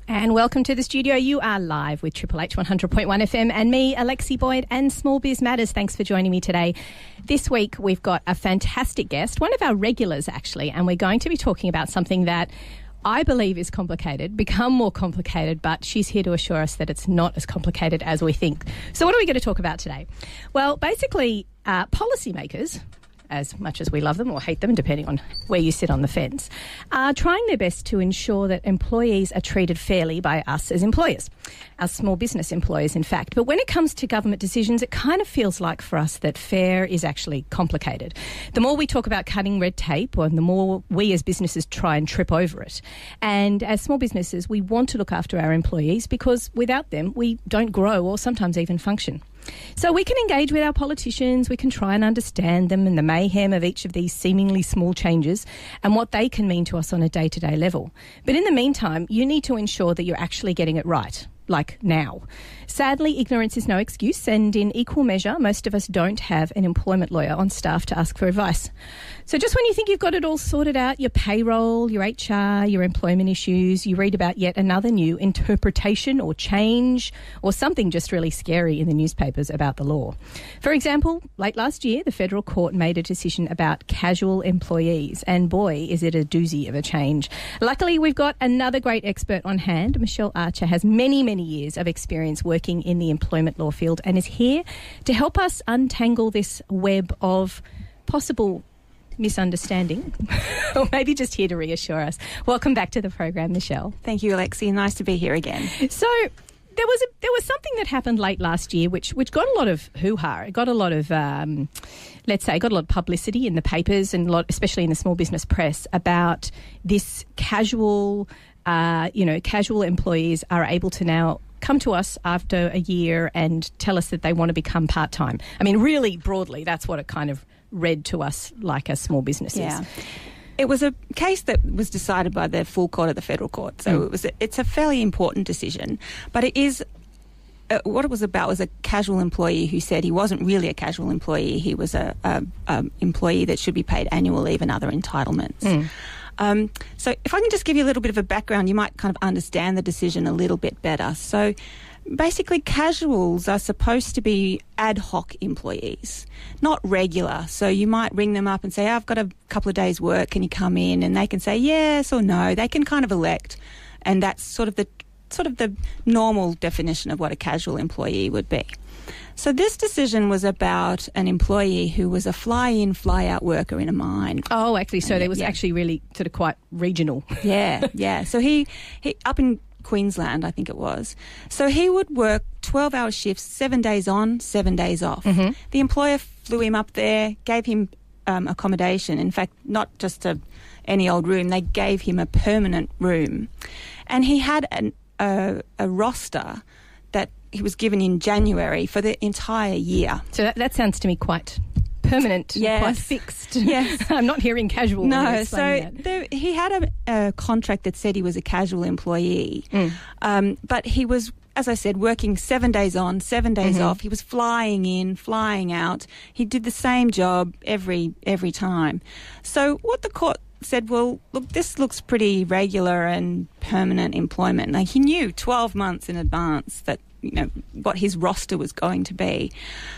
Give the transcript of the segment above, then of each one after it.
And welcome to the studio. You are live with Triple H 100.1 FM and me, Alexi Boyd, and Small Biz Matters. Thanks for joining me today. This week, we've got a fantastic guest, one of our regulars, actually, and we're going to be talking about something that I believe is complicated, become more complicated, but she's here to assure us that it's not as complicated as we think. So what are we going to talk about today? Well, basically, policymakers, as much as we love them or hate them, depending on where you sit on the fence, are trying their best to ensure that employees are treated fairly by us as employers, as small business employers, in fact. But when it comes to government decisions, it kind of feels like for us that fair is actually complicated. The more we talk about cutting red tape, or the more we as businesses try and trip over it. And as small businesses, we want to look after our employees because without them, we don't grow or sometimes even function. So we can engage with our politicians, we can try and understand them and the mayhem of each of these seemingly small changes and what they can mean to us on a day-to-day level. But in the meantime, you need to ensure that you're actually getting it right, like now. Sadly, ignorance is no excuse, and in equal measure, most of us don't have an employment lawyer on staff to ask for advice. So just when you think you've got it all sorted out, your payroll, your HR, your employment issues, you read about yet another new interpretation or change or something just really scary in the newspapers about the law. For example, late last year, the federal court made a decision about casual employees, and boy, is it a doozy of a change. Luckily, we've got another great expert on hand. Michelle Archer has many years of experience working in the employment law field and is here to help us untangle this web of possible misunderstanding, or maybe just here to reassure us. Welcome back to the program, Michelle. Thank you, Alexi. Nice to be here again. So there was something that happened late last year which got a lot of hoo-ha. It got a lot of, got a lot of publicity in the papers and especially in the small business press about this casual employees are able to now come to us after a year and tell us that they want to become part-time. I mean, really broadly, that's what it kind of read to us like as small businesses. Yeah. It was a case that was decided by the full court of the federal court. So it's a fairly important decision. But it is, what it was about was a casual employee who said he wasn't really a casual employee. He was a employee that should be paid annual leave and other entitlements. So if I can just give you a little bit of a background, you might kind of understand the decision a little bit better. So basically, casuals are supposed to be ad hoc employees, not regular. So you might ring them up and say, I've got a couple of days' work, can you come in? And they can say yes or no. They can kind of elect. And that's sort of the normal definition of what a casual employee would be. So this decision was about an employee who was a fly-in, fly-out worker in a mine. Oh, actually, so there was actually really sort of quite regional. Yeah. So he up in Queensland, I think it was. So he would work 12-hour shifts, 7 days on, 7 days off. Mm-hmm. The employer flew him up there, gave him accommodation. In fact, not just any old room. They gave him a permanent room. And he had a roster that he was given in January for the entire year. So that sounds to me quite permanent, quite fixed. Yes. I'm not hearing casual. No, so he had a contract that said he was a casual employee, but he was, as I said, working 7 days on, 7 days off. He was flying in, flying out. He did the same job every time. So what the court said, well, look, this looks pretty regular and permanent employment. Like, he knew 12 months in advance that, what his roster was going to be.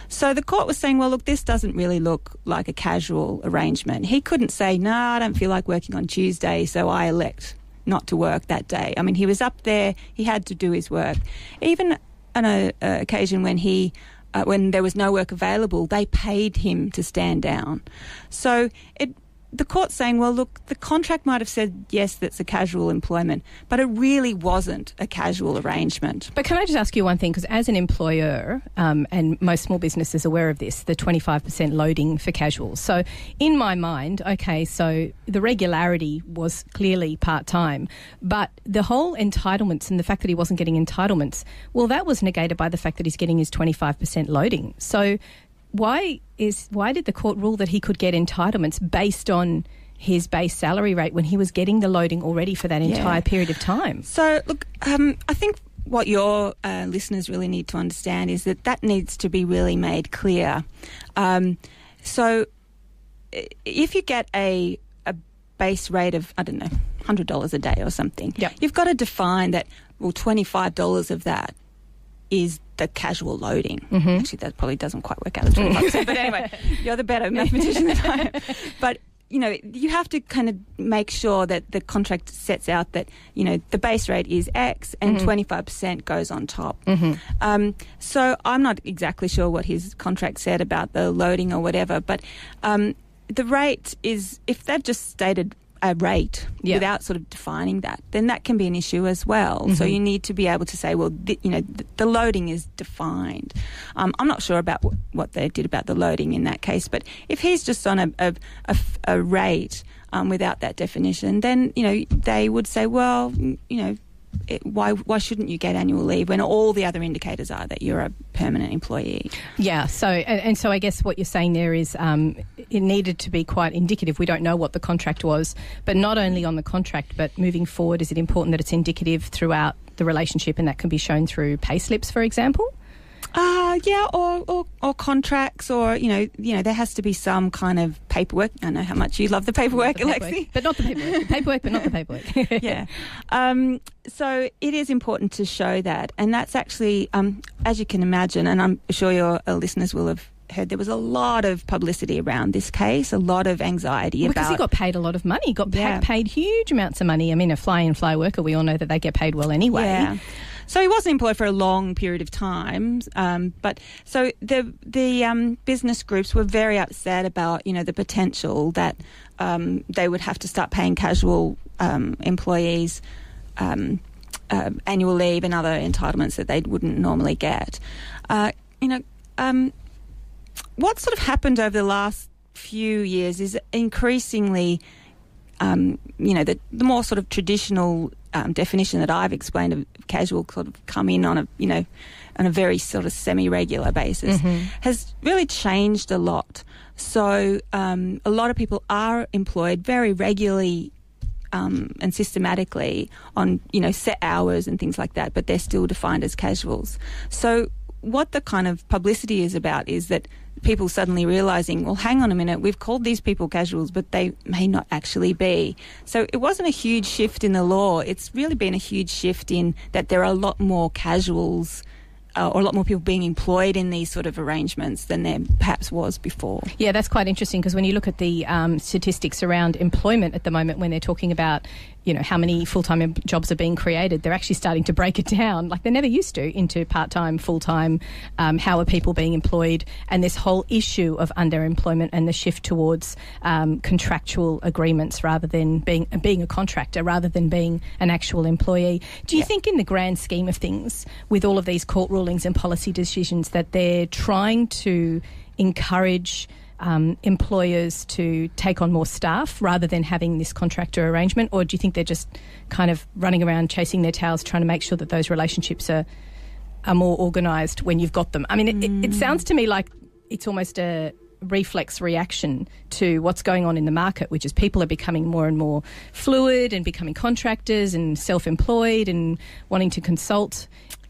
So the court was saying, well, look, this doesn't really look like a casual arrangement. He couldn't say, no, I don't feel like working on Tuesday, so I elect not to work that day. I mean, he was up there, he had to do his work. Even on an occasion when there was no work available, they paid him to stand down. So the court's saying, well, look, the contract might have said, yes, that's a casual employment, but it really wasn't a casual arrangement. But can I just ask you one thing? Because as an employer, and most small businesses are aware of this, the 25% loading for casuals. So in my mind, okay, so the regularity was clearly part-time, but the whole entitlements and the fact that he wasn't getting entitlements, well, that was negated by the fact that he's getting his 25% loading. So why did the court rule that he could get entitlements based on his base salary rate when he was getting the loading already for that entire period of time? So, look, I think what your listeners really need to understand is that needs to be really made clear. So if you get a base rate of, I don't know, $100 a day or something, you've got to define that well, $25 of that is the casual loading. Mm-hmm. Actually, that probably doesn't quite work out as 25%. But anyway, you're the better mathematician than I am. But, you have to kind of make sure that the contract sets out that, the base rate is X and 25% goes on top. Mm-hmm. So I'm not exactly sure what his contract said about the loading or whatever, but the rate is, if they've just stated a rate without sort of defining that, then that can be an issue as well. Mm-hmm. So you need to be able to say, well, the loading is defined. I'm not sure about what they did about the loading in that case, but if he's just on a rate without that definition, then, they would say, well, why shouldn't you get annual leave when all the other indicators are that you're a permanent employee? Yeah, so I guess what you're saying there is it needed to be quite indicative. We don't know what the contract was, but not only on the contract, but moving forward, is it important that it's indicative throughout the relationship, and that can be shown through pay slips, for example? Or contracts, or there has to be some kind of paperwork. I know how much you love the paperwork, Alexi. But not the paperwork. The paperwork, but not the paperwork. Yeah. So it is important to show that, and that's actually, as you can imagine, and I'm sure your listeners will have heard, there was a lot of publicity around this case, a lot of anxiety because he got paid a lot of money. He got paid huge amounts of money. I mean, a fly-in, fly-worker, we all know that they get paid well anyway. Yeah. So he wasn't employed for a long period of time, but so the business groups were very upset about the potential that they would have to start paying casual employees annual leave and other entitlements that they wouldn't normally get. What sort of happened over the last few years is increasingly, the more sort of traditional definition that I've explained of casual sort of come in on a very sort of semi-regular basis has really changed a lot. So a lot of people are employed very regularly and systematically on set hours and things like that, but they're still defined as casuals. So what the kind of publicity is about is that people suddenly realising, well, hang on a minute, we've called these people casuals, but they may not actually be. So it wasn't a huge shift in the law. It's really been a huge shift in that there are a lot more casuals or a lot more people being employed in these sort of arrangements than there perhaps was before. Yeah, that's quite interesting, because when you look at the statistics around employment at the moment, when they're talking about how many full-time jobs are being created, they're actually starting to break it down, like they never used to, into part-time, full-time, how are people being employed, and this whole issue of underemployment and the shift towards contractual agreements rather than being a contractor rather than being an actual employee. Do you think in the grand scheme of things, with all of these court rulings and policy decisions, that they're trying to encourage employers to take on more staff rather than having this contractor arrangement? Or do you think they're just kind of running around chasing their tails, trying to make sure that those relationships are more organised when you've got them? I mean, it sounds to me like it's almost a reflex reaction to what's going on in the market, which is people are becoming more and more fluid and becoming contractors and self-employed and wanting to consult.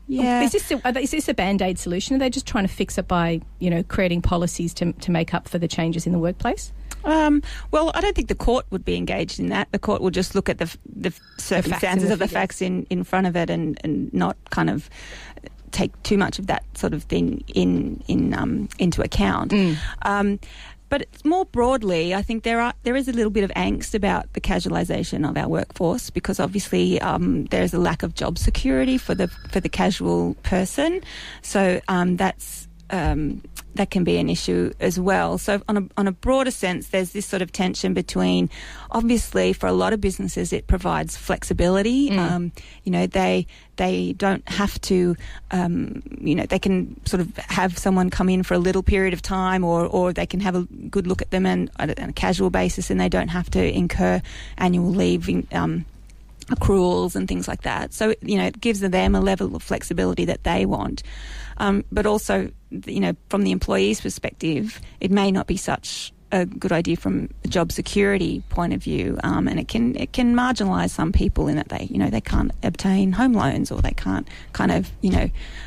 Yeah. Is this a Band-Aid solution? Are they just trying to fix it by, creating policies to make up for the changes in the workplace? Well, I don't think the court would be engaged in that. The court will just look at the circumstances of the facts in front of it and not kind of take too much of that sort of thing into account. But more broadly, I think there is a little bit of angst about the casualisation of our workforce, because obviously there is a lack of job security for the casual person. So that can be an issue as well. So on a broader sense, there's this sort of tension between, obviously for a lot of businesses it provides flexibility. They don't have to, they can sort of have someone come in for a little period of time, or they can have a good look at them on a casual basis, and they don't have to incur annual leave accruals and things like that. So, it gives them a level of flexibility that they want. But also, from the employee's perspective, it may not be such a good idea from a job security point of view, and it can marginalise some people in that they can't obtain home loans, or they can't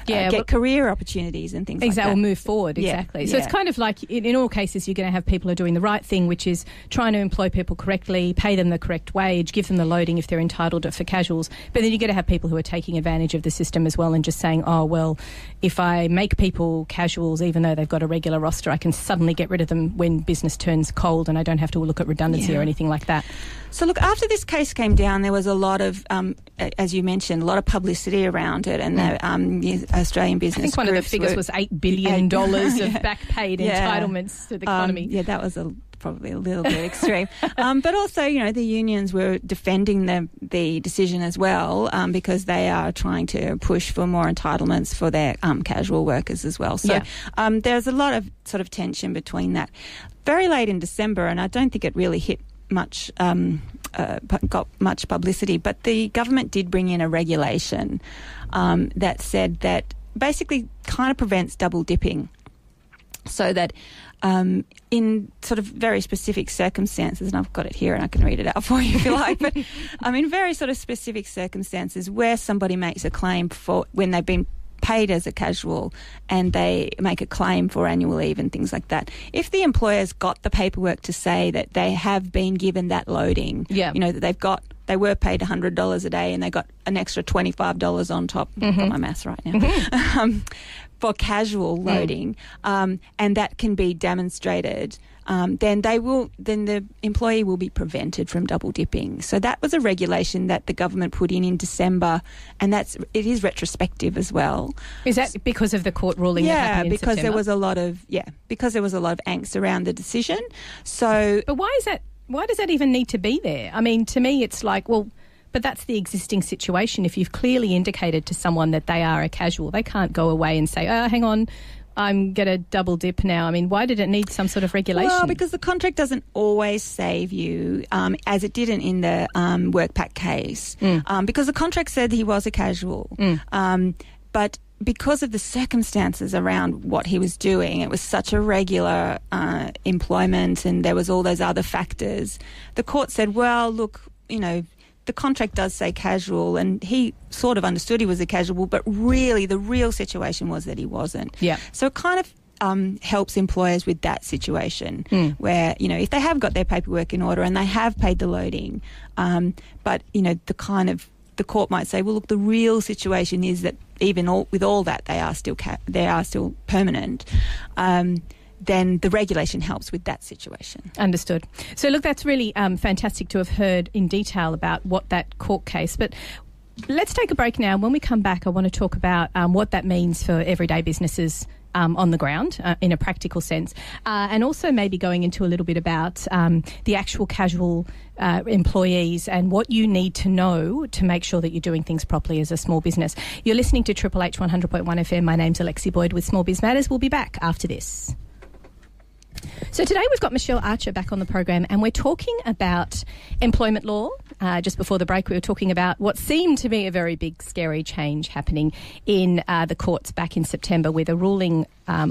get career opportunities and things like that. Or move forward, exactly. So it's kind of like in all cases you're going to have people who are doing the right thing, which is trying to employ people correctly, pay them the correct wage, give them the loading if they're entitled for casuals. But then you're going to have people who are taking advantage of the system as well and just saying, oh, well, if I make people casuals even though they've got a regular roster, I can suddenly get rid of them when business turns cold and I don't have to look at redundancy or anything like that. So look, after this case came down, there was a lot of, as you mentioned, a lot of publicity around it, and the Australian business. I think one of the figures was $8 billion of back paid entitlements to the economy. That was probably a little bit extreme. But also, the unions were defending the decision as well, because they are trying to push for more entitlements for their casual workers as well. So there's a lot of sort of tension between that. Very late in December, and I don't think it really hit much, got much publicity, but the government did bring in a regulation that said that basically kind of prevents double dipping, so that in sort of very specific circumstances, and I've got it here and I can read it out for you if you like, but in very sort of specific circumstances where somebody makes a claim for when they've been paid as a casual and they make a claim for annual leave and things like that, if the employer's got the paperwork to say that they have been given that loading, that they were paid $100 a day and they got an extra $25 on top, I've got my maths right now, for casual loading, and that can be demonstrated, then the employee will be prevented from double dipping. So that was a regulation that the government put in December, and it is retrospective as well. Is that because of the court ruling? That happened in because September? because there was a lot of angst around the decision. So, but why is that? Why does that even need to be there? I mean, to me, it's like, well, but that's the existing situation. If you've clearly indicated to someone that they are a casual, they can't go away and say, oh, hang on, I'm going to double dip now. I mean, why did it need some sort of regulation? Well, because the contract doesn't always save you, as it didn't in the WorkPack case, because the contract said he was a casual. But because of the circumstances around what he was doing, it was such a regular employment and there was all those other factors, the court said, well, look, the contract does say casual, and he sort of understood he was a casual, but really the real situation was that he wasn't. Yeah. So it kind of helps employers with that situation where, if they have got their paperwork in order and they have paid the loading, but, the court might say, well, look, the real situation is that even with all that, they are still permanent. Then the regulation helps with that situation. Understood. So, look, that's really fantastic to have heard in detail about what that court case. But let's take a break now. When we come back, I want to talk about what that means for everyday businesses on the ground in a practical sense, and also maybe going into a little bit about the actual casual employees and what you need to know to make sure that you're doing things properly as a small business. You're listening to Triple H 100.1 FM. My name's Alexi Boyd with Small Biz Matters. We'll be back after this. So today we've got Michelle Archer back on the program, and we're talking about employment law. Just before the break, we were talking about what seemed to be a very big, scary change happening in the courts back in September with a ruling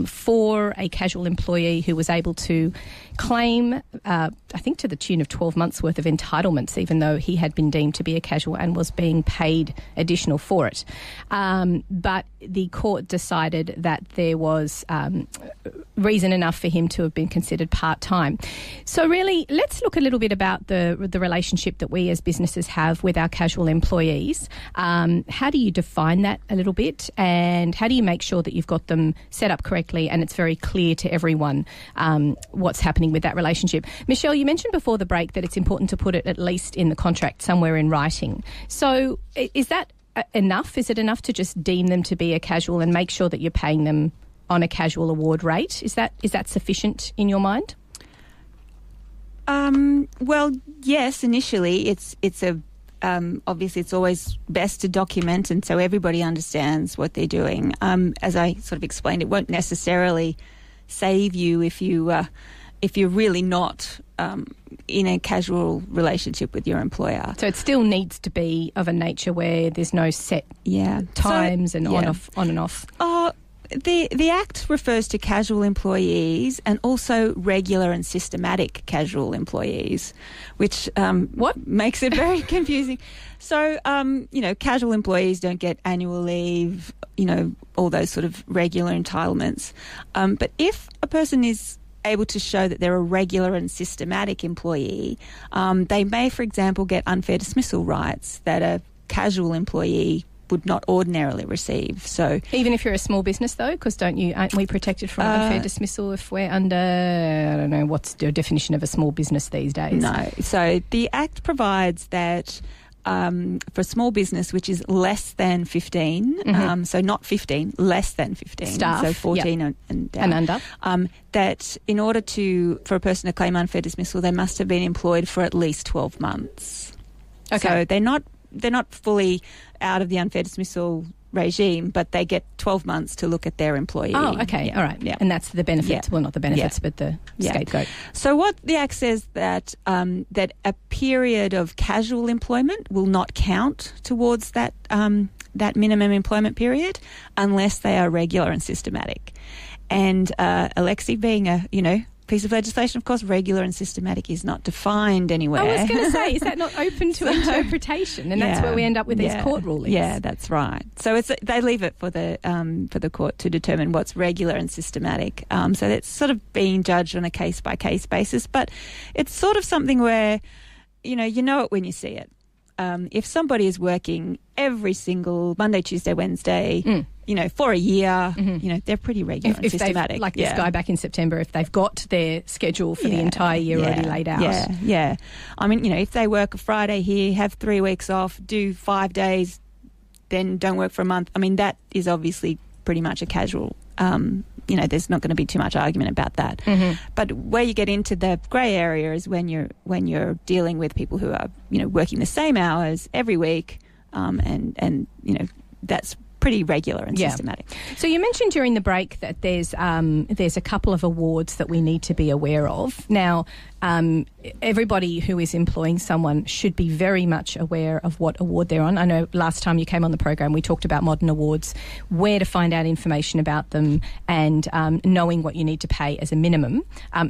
for a casual employee who was able to claim, I think to the tune of 12 months' worth of entitlements, even though he had been deemed to be a casual and was being paid additional for it. But the court decided that there was reason enough for him to have been considered part-time. So really, let's look a little bit about the relationship that we as businesses have with our casual employees. How do you define that a little bit, and how do you make sure that you've got them set up correctly and it's very clear to everyone what's happening with that relationship? Michelle, you mentioned before the break that it's important to put it at least in the contract somewhere in writing. So is that enough? Is it enough to just deem them to be a casual and make sure that you're paying them on a casual award rate? Is that sufficient in your mind? Well, yes, initially it's obviously it's always best to document, and so everybody understands what they're doing. As I sort of explained, it won't necessarily save you if you're really not in a casual relationship with your employer. So it still needs to be of a nature where there's no set times and on and off. the Act refers to casual employees and also regular and systematic casual employees, which makes it very confusing. So, casual employees don't get annual leave, all those sort of regular entitlements. But if a person is able to show that they're a regular and systematic employee, they may, for example, get unfair dismissal rights that a casual employee would not ordinarily receive. So even if you're a small business, though, because aren't we protected from unfair dismissal if we're under, I don't know, what's the definition of a small business these days? No. So the Act provides that for a small business which is less than 15, so not 15, less than 15, staff, so 14 and down, and under, that in order for a person to claim unfair dismissal, they must have been employed for at least 12 months. Okay. So they're not fully out of the unfair dismissal regime, but they get 12 months to look at their employee. Oh, okay, all right. Yeah. And that's the benefits, well, not the benefits, but the scapegoat. So what the Act says that that a period of casual employment will not count towards that minimum employment period unless they are regular and systematic. And Alexi, being a, piece of legislation, of course, regular and systematic is not defined anywhere. I was going to say, is that not open to interpretation? And that's where we end up with these court rulings. Yeah, that's right. So they leave it for the court to determine what's regular and systematic. So it's sort of being judged on a case-by-case basis. But it's sort of something where, you know it when you see it. If somebody is working every single Monday, Tuesday, Wednesday, for a year, they're pretty regular and systematic. Like this guy back in September, if they've got their schedule for the entire year already laid out. Yeah. I mean, if they work a Friday here, have 3 weeks off, do 5 days, then don't work for a month. I mean, that is obviously pretty much a casual there's not going to be too much argument about that. But where you get into the grey area is when you're dealing with people who are working the same hours every week, and that's pretty regular and systematic. So you mentioned during the break that there's a couple of awards that we need to be aware of. Now, everybody who is employing someone should be very much aware of what award they're on. I know last time you came on the program, we talked about modern awards, where to find out information about them, and knowing what you need to pay as a minimum.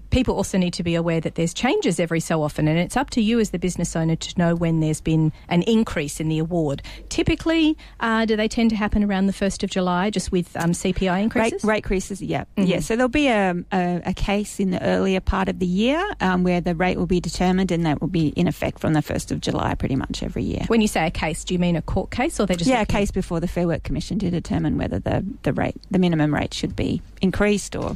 People also need to be aware that there's changes every so often, and it's up to you as the business owner to know when there's been an increase in the award. Typically, do they tend to happen around the 1st of July, just with CPI increases? Rate increases, yeah. Yeah, so there'll be a case in the earlier part of the year where the rate will be determined, and that will be in effect from the 1st of July pretty much every year. When you say a case, do you mean a court case, or they just... Yeah, a case before the FairWork Commission to determine whether the minimum rate should be increased or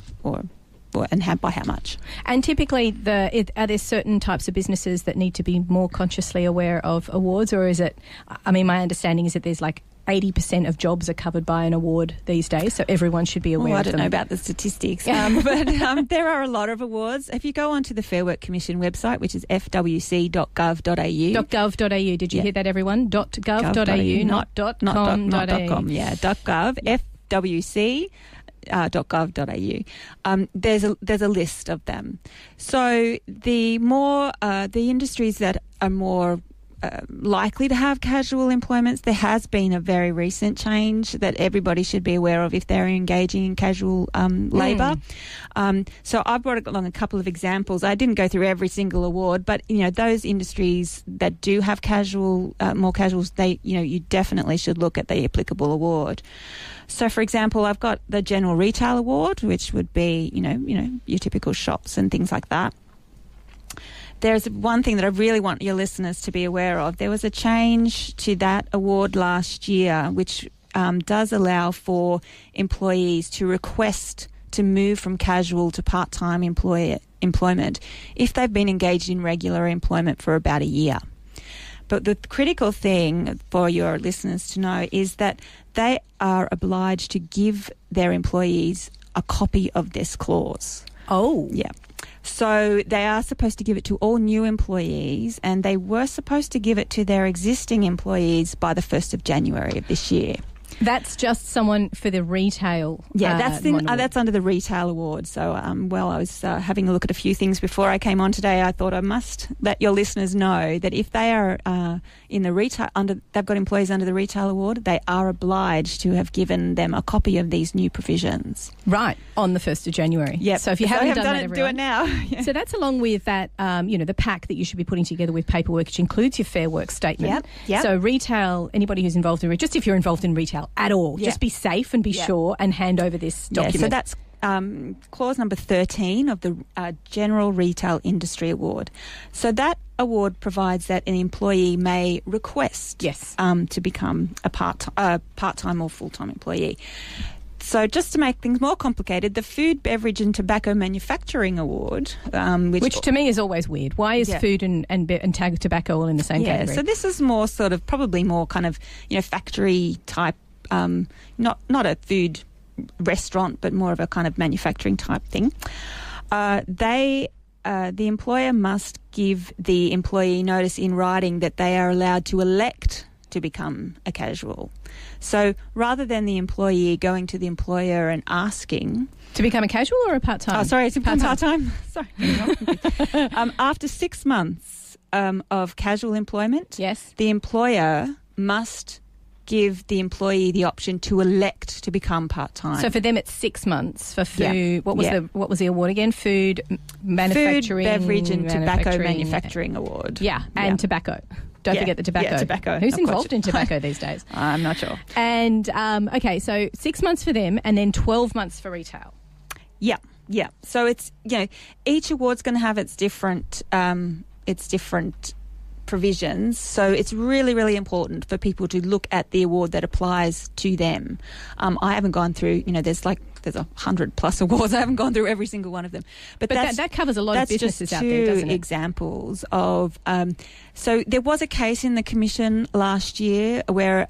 and by how much. And typically, are there certain types of businesses that need to be more consciously aware of awards, or is it... I mean, my understanding is that there's 80% of jobs are covered by an award these days, so everyone should be aware of them. I don't know about the statistics, but there are a lot of awards. If you go onto the Fair Work Commission website, which is fwc.gov.au. .gov.au, did you hear that, everyone? .gov.au, not .com.au. Yeah, .gov, fwc.gov.au. There's a list of them. So the industries that are more likely to have casual employments, there has been a very recent change that everybody should be aware of if they're engaging in casual labour. So I've brought along a couple of examples. I didn't go through every single award, but those industries that do have more casuals, you definitely should look at the applicable award. So, for example, I've got the General Retail Award, which would be your typical shops and things like that. There's one thing that I really want your listeners to be aware of. There was a change to that award last year, which does allow for employees to request to move from casual to part-time employment if they've been engaged in regular employment for about a year. But the critical thing for your listeners to know is that they are obliged to give their employees a copy of this clause. Oh. Yeah. So they are supposed to give it to all new employees, and they were supposed to give it to their existing employees by the 1st of January of this year. That's just someone for the retail. Yeah, that's under the retail award. So, I was having a look at a few things before I came on today. I thought I must let your listeners know that if they are in the retail they've got employees under the retail award, they are obliged to have given them a copy of these new provisions. Right, on the 1st of January. Yeah. So if you haven't done that, do it now. Yeah. So that's along with that, the pack that you should be putting together with paperwork, which includes your FairWork statement. Yep. So retail, anybody who's involved in just if you're involved in retail at all, just be safe and be sure and hand over this document. Yeah, so that's clause number 13 of the General Retail Industry Award. So that award provides that an employee may request to become a part-time or full-time employee. So just to make things more complicated, the Food, Beverage and Tobacco Manufacturing Award, which to me is always weird. Why is food and tobacco all in the same category? So this is more probably more kind of factory type. Not a food restaurant, but more of a kind of manufacturing type thing. The employer must give the employee notice in writing that they are allowed to elect to become a casual. So rather than the employee going to the employer and asking... To become a casual or a part-time? Oh, sorry, to become part-time. Sorry. After 6 months of casual employment, the employer must give the employee the option to elect to become part-time. So for them it's 6 months for food. What was the award again? Food, manufacturing... Food, Beverage and Tobacco Manufacturing Award. Yeah, and tobacco. Don't forget the tobacco. Yeah, tobacco. Who's involved in tobacco these days? I'm not sure. And, so 6 months for them and then 12 months for retail. Yeah. So it's, each award's going to have its different provisions. So it's really, really important for people to look at the award that applies to them. I haven't gone through, there's 100+ awards. I haven't gone through every single one of them. But that covers a lot of businesses out there, doesn't it? That's just 2 examples of... so there was a case in the Commission last year where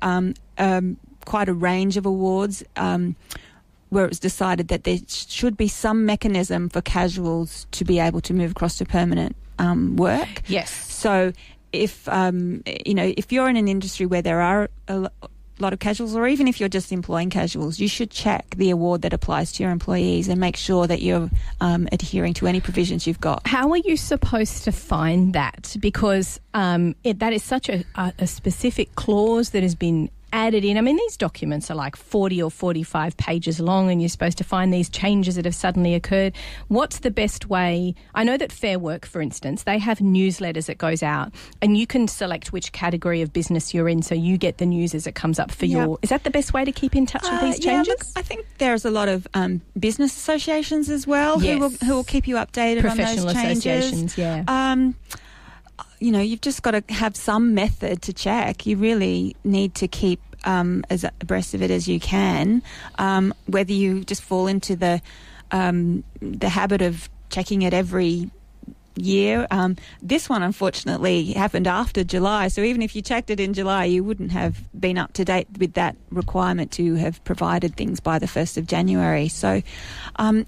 quite a range of awards where it was decided that there should be some mechanism for casuals to be able to move across to permanent work. Yes. So if you're in an industry where there are a lot of casuals, or even if you're just employing casuals, you should check the award that applies to your employees and make sure that you're adhering to any provisions you've got. How are you supposed to find that? Because that is such a specific clause that has been added in. I mean, these documents are like 40 or 45 pages long and you're supposed to find these changes that have suddenly occurred. What's the best way? I know that FairWork, for instance, they have newsletters that goes out and you can select which category of business you're in so you get the news as it comes up for your... Is that the best way to keep in touch with these changes? Look, I think there's a lot of business associations as well who will keep you updated on those changes. Professional associations, you've just got to have some method to check. You really need to keep as abreast of it as you can, whether you just fall into the habit of checking it every year. This one, unfortunately, happened after July, so even if you checked it in July, you wouldn't have been up to date with that requirement to have provided things by the 1st of January. So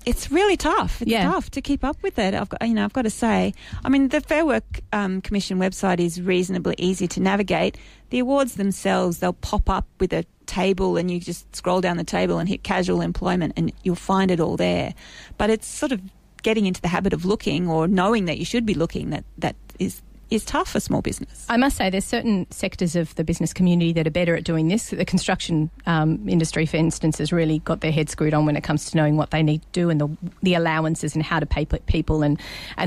it's really tough. It's tough to keep up with it. I've got to say. I mean, the Fair Work Commission website is reasonably easy to navigate. The awards themselves, they'll pop up with a table and you just scroll down the table and hit casual employment and you'll find it all there. But it's sort of getting into the habit of looking or knowing that you should be looking that is tough for small business. I must say there's certain sectors of the business community that are better at doing this. The construction industry, for instance, has really got their head screwed on when it comes to knowing what they need to do and the allowances and how to pay people and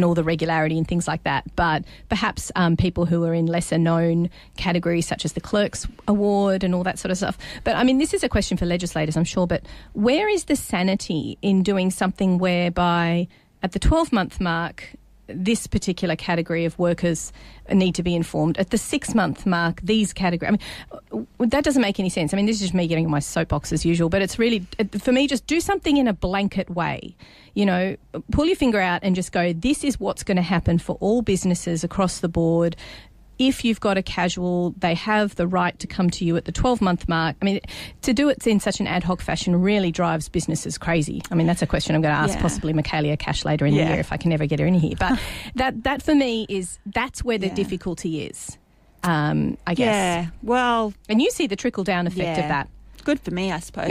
all the regularity and things like that. But perhaps people who are in lesser known categories such as the Clerks Award and all that sort of stuff. But I mean, this is a question for legislators, I'm sure, but where is the sanity in doing something whereby at the 12-month mark, this particular category of workers need to be informed. At the 6-month mark, these categories... I mean, that doesn't make any sense. I mean, this is just me getting on my soapbox as usual, but it's really, for me, just do something in a blanket way. Pull your finger out and just go, this is what's going to happen for all businesses across the board. If you've got a casual, they have the right to come to you at the 12-month mark. I mean, to do it in such an ad hoc fashion really drives businesses crazy. I mean, that's a question I'm going to ask possibly Michaelia Cash later in the year if I can ever get her in here. But that for me that's where the difficulty is, I guess. Yeah, well... And you see the trickle-down effect of that. good for me, I suppose.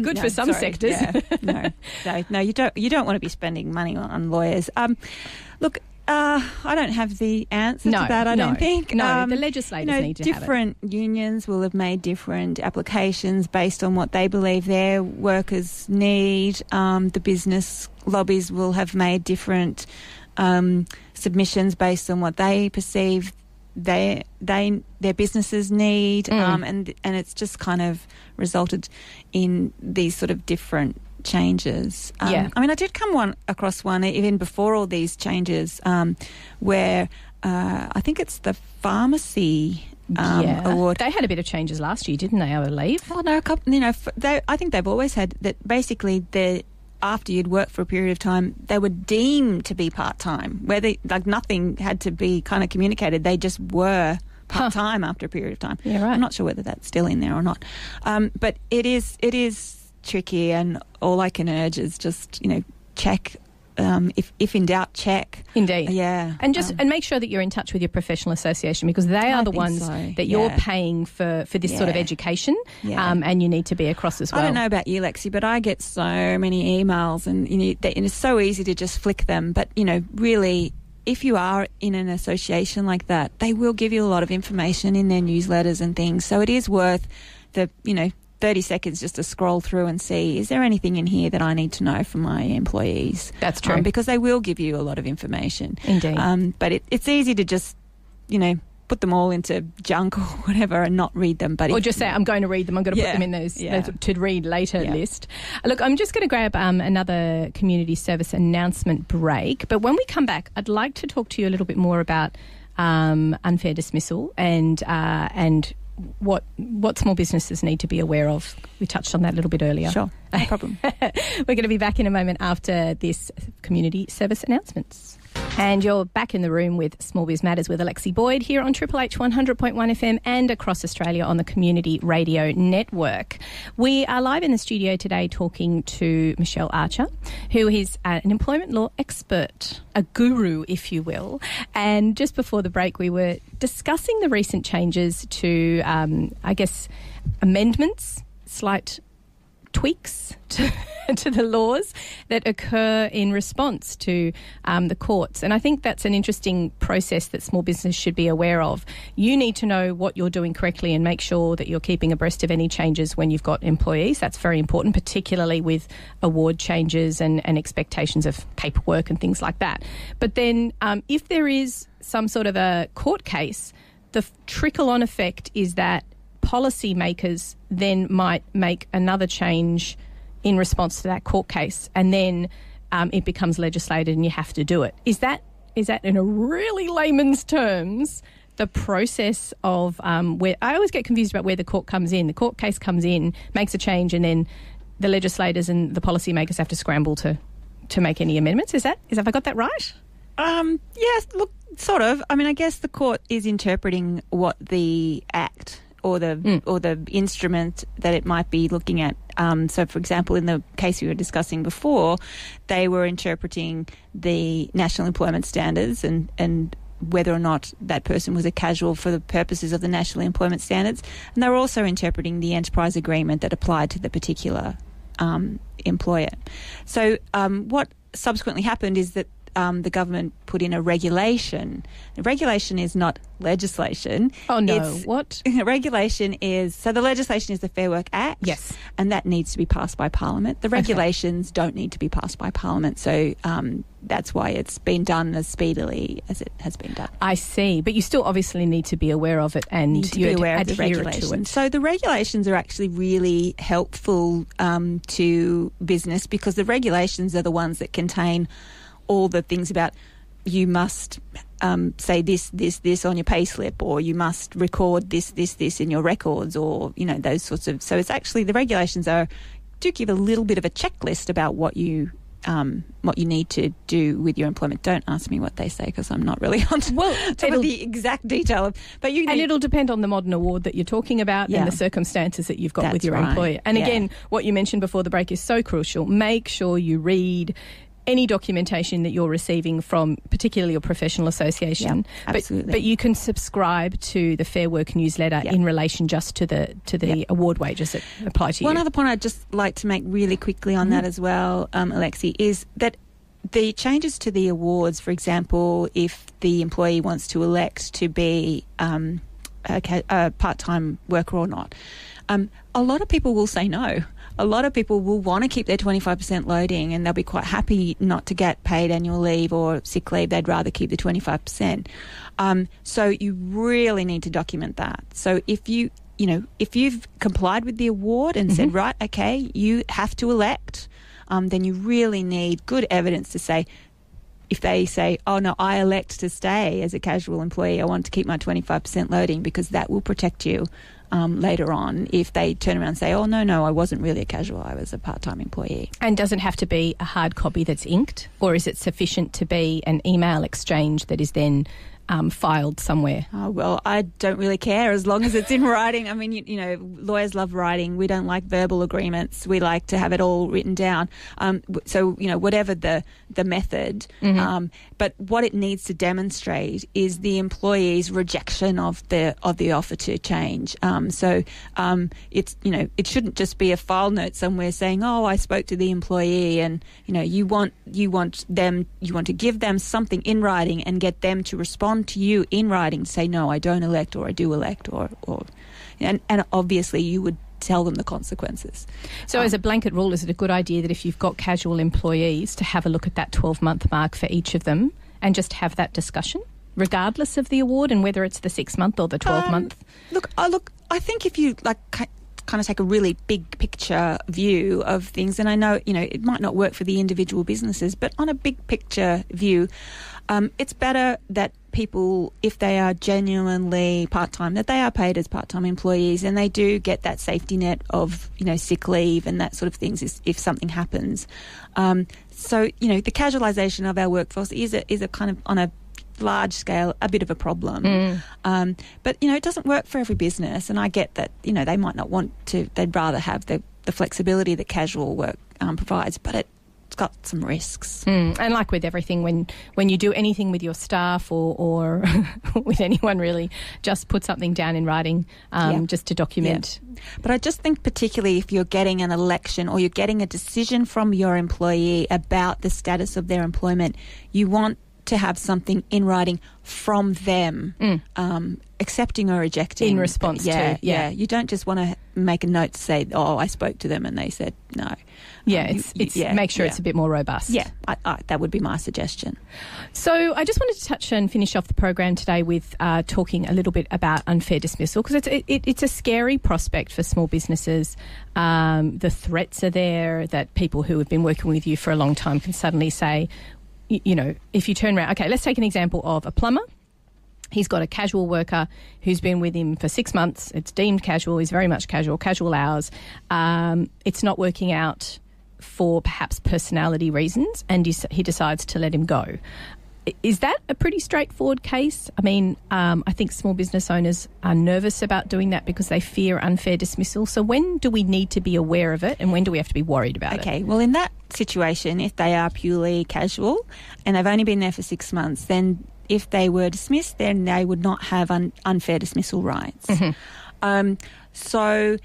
Good for some sectors. Yeah. No, you don't want to be spending money on lawyers. Look, I don't have the answer to that, I don't think. No, the legislators need to have it. Different unions will have made different applications based on what they believe their workers need. The business lobbies will have made different submissions based on what they perceive their businesses need, and it's just kind of resulted in these sort of different changes. I mean, I did come across one even before all these changes, where I think it's the pharmacy award. They had a bit of changes last year, didn't they? I believe. Oh no, a couple. I think they've always had that. Basically, after you'd worked for a period of time, they were deemed to be part-time, where nothing had to be kind of communicated. They just were part-time after a period of time. Yeah, right. I'm not sure whether that's still in there or not. But it is tricky, and all I can urge is just, check. If in doubt, check. Indeed. Yeah. And and make sure that you're in touch with your professional association, because they are the ones that you're paying for this sort of education, and you need to be across as well. I don't know about you, Lexi, but I get so many emails, and it's so easy to just flick them. But, really, if you are in an association like that, they will give you a lot of information in their newsletters and things. So it is worth the, 30 seconds just to scroll through and see, is there anything in here that I need to know from my employees? That's true. Because they will give you a lot of information. Indeed. But it's easy to just, put them all into junk or whatever and not read them. Or just say, I'm going to read them. I'm going to put them in those to read later list. Look, I'm just going to grab another community service announcement break. But when we come back, I'd like to talk to you a little bit more about unfair dismissal and what small businesses need to be aware of. We touched on that a little bit earlier. Sure, no problem. We're going to be back in a moment after this community service announcements. And you're back in the room with Small Biz Matters with Alexi Boyd here on Triple H 100.1 FM and across Australia on the Community Radio Network. We are live in the studio today talking to Michelle Archer, who is an employment law expert, a guru, if you will. And just before the break, we were discussing the recent changes to, amendments, slight tweaks to the laws that occur in response to the courts. And I think that's an interesting process that small business should be aware of. You need to know what you're doing correctly and make sure that you're keeping abreast of any changes when you've got employees. That's very important, particularly with award changes and expectations of paperwork and things like that. But then if there is some sort of a court case, the trickle-on effect is that policymakers then might make another change in response to that court case, and then it becomes legislated and you have to do it. Is that in a really layman's terms the process of where I always get confused about where the court comes in. The court case comes in, makes a change, and then the legislators and the policymakers have to scramble to make any amendments. Have I got that right? Yes, look, sort of. I mean, I guess the court is interpreting what the act or the instrument that it might be looking at. So, for example, in the case we were discussing before, they were interpreting the National Employment Standards and whether or not that person was a casual for the purposes of the National Employment Standards. And they were also interpreting the enterprise agreement that applied to the particular employer. So what subsequently happened is that the government put in a regulation. Regulation is not legislation. Oh, no. What? Regulation is... So the legislation is the Fair Work Act. Yes. And that needs to be passed by Parliament. The regulations don't need to be passed by Parliament. So that's why it's been done as speedily as it has been done. I see. But you still obviously need to be aware of it and need to be aware of the regulations. To it. So the regulations are actually really helpful to business, because the regulations are the ones that contain all the things about you must say this on your payslip, or you must record this in your records, or those sorts of. So it's actually, the regulations do give a little bit of a checklist about what you need to do with your employment. Don't ask me what they say, because I'm not really on top of the exact detail. But it'll depend on the modern award that you're talking about and the circumstances that you've got with your employer. And again, what you mentioned before the break is so crucial. Make sure you read any documentation that you're receiving from particularly your professional association. Yeah, absolutely. But you can subscribe to the Fair Work newsletter in relation just to the award wages that apply to you. One other point I'd just like to make really quickly on that as well, Alexi, is that the changes to the awards, for example, if the employee wants to elect to be a part-time worker or not, a lot of people will say no. A lot of people will want to keep their 25% loading, and they'll be quite happy not to get paid annual leave or sick leave. They'd rather keep the 25%. So you really need to document that. So if you've complied with the award and said, right, okay, you have to elect, then you really need good evidence to say, if they say, oh, no, I elect to stay as a casual employee, I want to keep my 25% loading, because that will protect you later on if they turn around and say, oh, no, I wasn't really a casual, I was a part-time employee. And does it have to be a hard copy that's inked, or is it sufficient to be an email exchange that is then filed somewhere? Oh, well, I don't really care as long as it's in writing. I mean, you know, lawyers love writing. We don't like verbal agreements. We like to have it all written down. So, you know, whatever the method, but what it needs to demonstrate is the employee's rejection of the offer to change. So it's, you know, it shouldn't just be a file note somewhere saying, oh, I spoke to the employee, and, you know, you want to give them something in writing and get them to respond to you in writing to say, no, I don't elect, or I do elect, or and obviously you would tell them the consequences. So as a blanket rule, is it a good idea that if you've got casual employees to have a look at that 12-month mark for each of them and just have that discussion, regardless of the award and whether it's the 6-month or the 12-month? Look, I think if you kind of take a really big picture view of things, and I know, you know, it might not work for the individual businesses, but on a big picture view, it's better that people, if they are genuinely part-time, that they are paid as part-time employees, and they do get that safety net of, you know, sick leave and that sort of things if something happens. So, you know, the casualisation of our workforce is a kind of, on a large scale, a bit of a problem. But, you know, it doesn't work for every business, and I get that, you know, they might not want to, they'd rather have the flexibility that casual work provides, but it's got some risks. And like with everything, when you do anything with your staff or with anyone really, just put something down in writing just to document. Yeah. But I just think particularly if you're getting an election or you're getting a decision from your employee about the status of their employment, you want to have something in writing from them, accepting or rejecting. In response to. Yeah. You don't just want to make a note to say, oh, I spoke to them and they said no. Yeah, make sure it's a bit more robust. Yeah, that would be my suggestion. So I just wanted to touch and finish off the program today with talking a little bit about unfair dismissal, because it's a scary prospect for small businesses. The threats are there that people who have been working with you for a long time can suddenly say, you know, if you turn around, okay, let's take an example of a plumber. He's got a casual worker who's been with him for 6 months. It's deemed casual. He's very much casual hours. It's not working out for perhaps personality reasons, and he decides to let him go. Is that a pretty straightforward case? I mean, I think small business owners are nervous about doing that because they fear unfair dismissal. So when do we need to be aware of it, and when do we have to be worried about it? Okay, well, in that situation, if they are purely casual and they've only been there for 6 months, then if they were dismissed, then they would not have unfair dismissal rights. So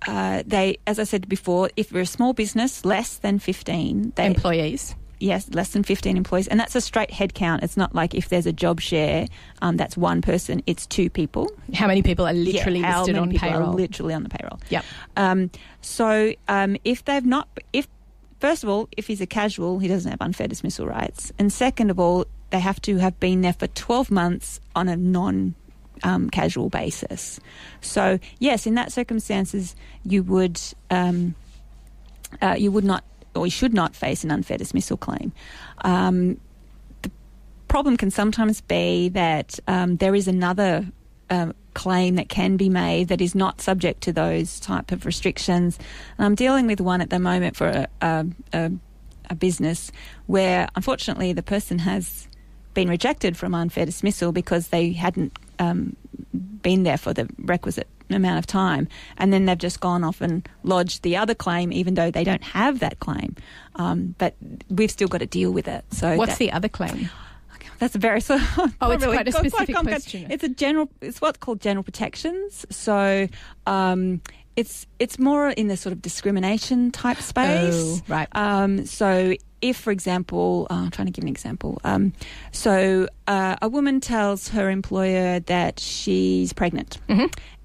they, as I said before, if we're a small business, less than 15 employees. Yes, less than 15 employees. And that's a straight head count. It's not like if there's a job share, that's one person, it's 2 people. How many people are literally listed on payroll? Are literally on the payroll. Yep. So if they've not, first of all, if he's a casual, he doesn't have unfair dismissal rights. And second of all, they have to have been there for 12 months on a non-casual basis. So yes, in that circumstances, you would not, or you should not face an unfair dismissal claim. The problem can sometimes be that there is another claim that can be made that is not subject to those type of restrictions. And I'm dealing with one at the moment for a business where, unfortunately, the person has been rejected from unfair dismissal because they hadn't been there for the requisite amount of time, and then they've just gone off and lodged the other claim, even though they don't have that claim. But we've still got to deal with it. So what's the other claim? That's a very it's quite a specific question. It's what's called general protections. So it's more in the sort of discrimination type space. Oh, right. So if, for example, I'm trying to give an example. A woman tells her employer that she's pregnant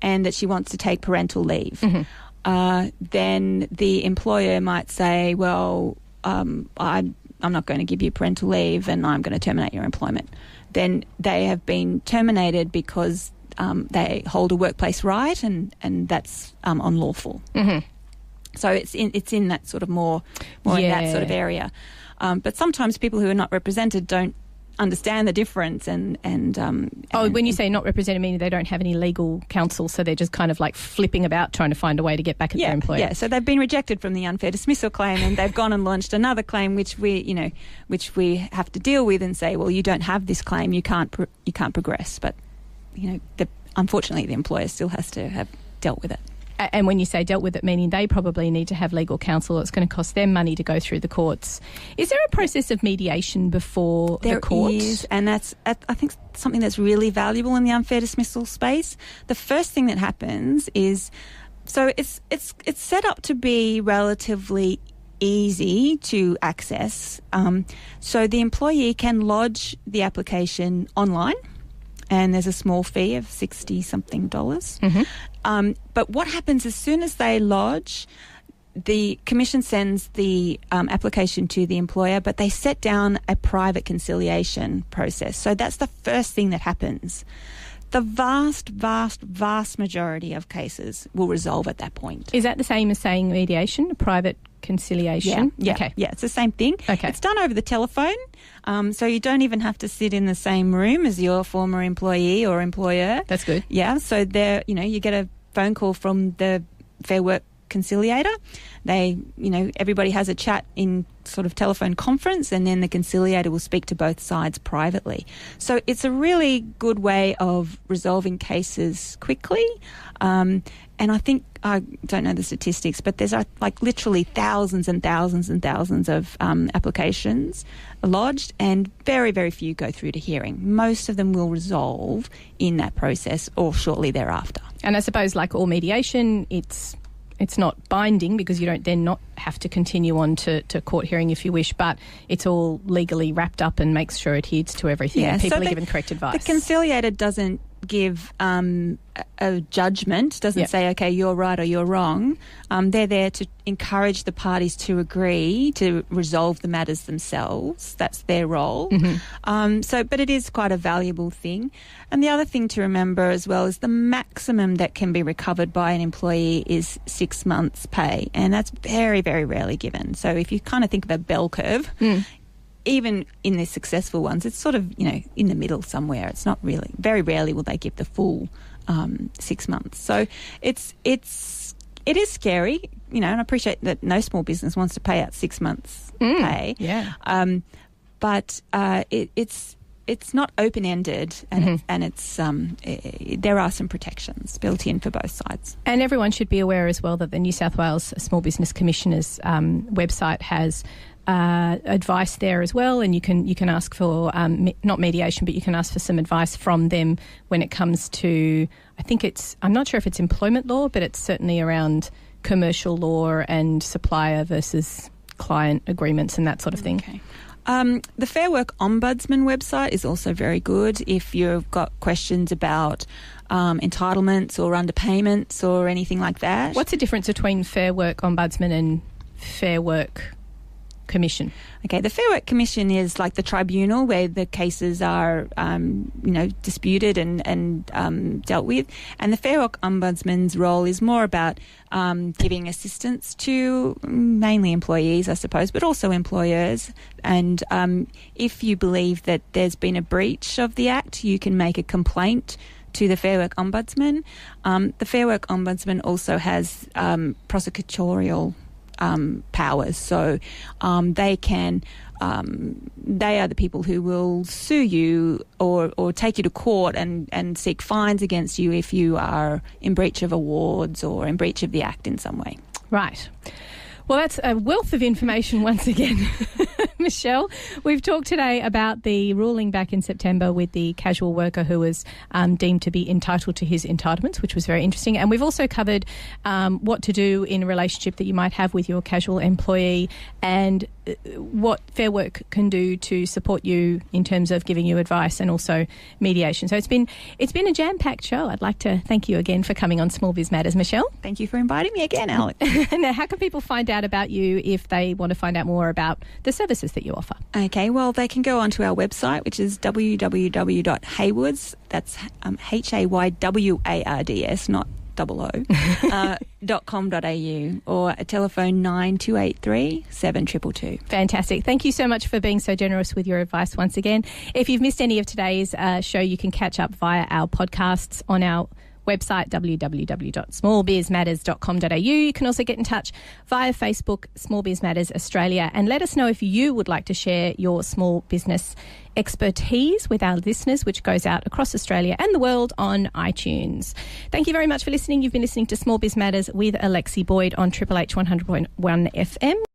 and that she wants to take parental leave. Then the employer might say, well, I'm not going to give you parental leave and I'm going to terminate your employment. Then they have been terminated because they hold a workplace right and that's unlawful. So it's in that sort of more in that sort of area. But sometimes people who are not represented don't understand the difference and when you say not represented, meaning they don't have any legal counsel, so they're just kind of like flipping about trying to find a way to get back at their employer. Yeah, so they've been rejected from the unfair dismissal claim and they've gone and launched another claim which we have to deal with and say, well, you don't have this claim, you can't progress. But unfortunately the employer still has to have dealt with it. And when you say dealt with it, meaning they probably need to have legal counsel. It's going to cost them money to go through the courts. Is there a process of mediation before the court? There is, and that's, I think, something that's really valuable in the unfair dismissal space. The first thing that happens is, so it's set up to be relatively easy to access. So the employee can lodge the application online, and there's a small fee of $60-something. But what happens as soon as they lodge, the Commission sends the application to the employer, but they set down a private conciliation process. So that's the first thing that happens. The vast, vast, vast majority of cases will resolve at that point. Is that the same as saying mediation, a private conciliation? Yeah, okay. Yeah, it's the same thing. Okay. It's done over the telephone, so you don't even have to sit in the same room as your former employee or employer. That's good. Yeah, so there, you get a phone call from the FairWork conciliator. They, everybody has a chat in sort of telephone conference, and then the conciliator will speak to both sides privately. So it's a really good way of resolving cases quickly. And I think, I don't know the statistics, but there's like literally thousands and thousands and thousands of applications lodged, and very, very few go through to hearing. Most of them will resolve in that process or shortly thereafter. And I suppose, like all mediation, it's not binding because you don't then not have to continue on to court hearing if you wish, but it's all legally wrapped up and makes sure it adheres to everything and people are given correct advice. The conciliator doesn't give a judgment, doesn't say, okay, you're right or you're wrong. They're there to encourage the parties to agree to resolve the matters themselves. That's their role. But it is quite a valuable thing. And the other thing to remember as well is the maximum that can be recovered by an employee is 6 months' pay, and that's very, very rarely given. So if you kind of think of a bell curve, even in the successful ones, it's sort of, in the middle somewhere. It's not really, very rarely will they give the full 6 months. So it is scary, and I appreciate that no small business wants to pay out 6 months pay. Yeah. But it's not open-ended, and there are some protections built in for both sides. And everyone should be aware as well that the New South Wales Small Business Commissioner's website has advice there as well, and you can ask for not mediation, but you can ask for some advice from them when it comes to, I'm not sure if it's employment law, but it's certainly around commercial law and supplier versus client agreements and that sort of thing. Okay. The FairWork Ombudsman website is also very good if you've got questions about entitlements or underpayments or anything like that. What's the difference between FairWork Ombudsman and FairWork Commission? Okay, the FairWork Commission is like the tribunal where the cases are, disputed and dealt with. And the FairWork Ombudsman's role is more about giving assistance to mainly employees, I suppose, but also employers. And if you believe that there's been a breach of the Act, you can make a complaint to the FairWork Ombudsman. The FairWork Ombudsman also has prosecutorial powers. So they can. They are the people who will sue you or take you to court and seek fines against you if you are in breach of awards or in breach of the Act in some way. Right. Well, that's a wealth of information once again, Michelle. We've talked today about the ruling back in September with the casual worker who was deemed to be entitled to his entitlements, which was very interesting. And we've also covered what to do in a relationship that you might have with your casual employee and what Fair Work can do to support you in terms of giving you advice and also mediation. So it's been a jam-packed show. I'd like to thank you again for coming on Small Biz Matters, Michelle. Thank you for inviting me again, Alex. Now, how can people find out about you if they want to find out more about the services that you offer? Okay, well, they can go onto our website, which is www.haywards, that's HAYWARDS, not .com.au, or a telephone 9283 7222. Fantastic. Thank you so much for being so generous with your advice once again. If you've missed any of today's show, you can catch up via our podcasts on our website, www.smallbizmatters.com.au. You can also get in touch via Facebook, Small Biz Matters Australia, and let us know if you would like to share your small business expertise with our listeners, which goes out across Australia and the world on iTunes. Thank you very much for listening. You've been listening to Small Biz Matters with Alexi Boyd on Triple H 100.1 FM.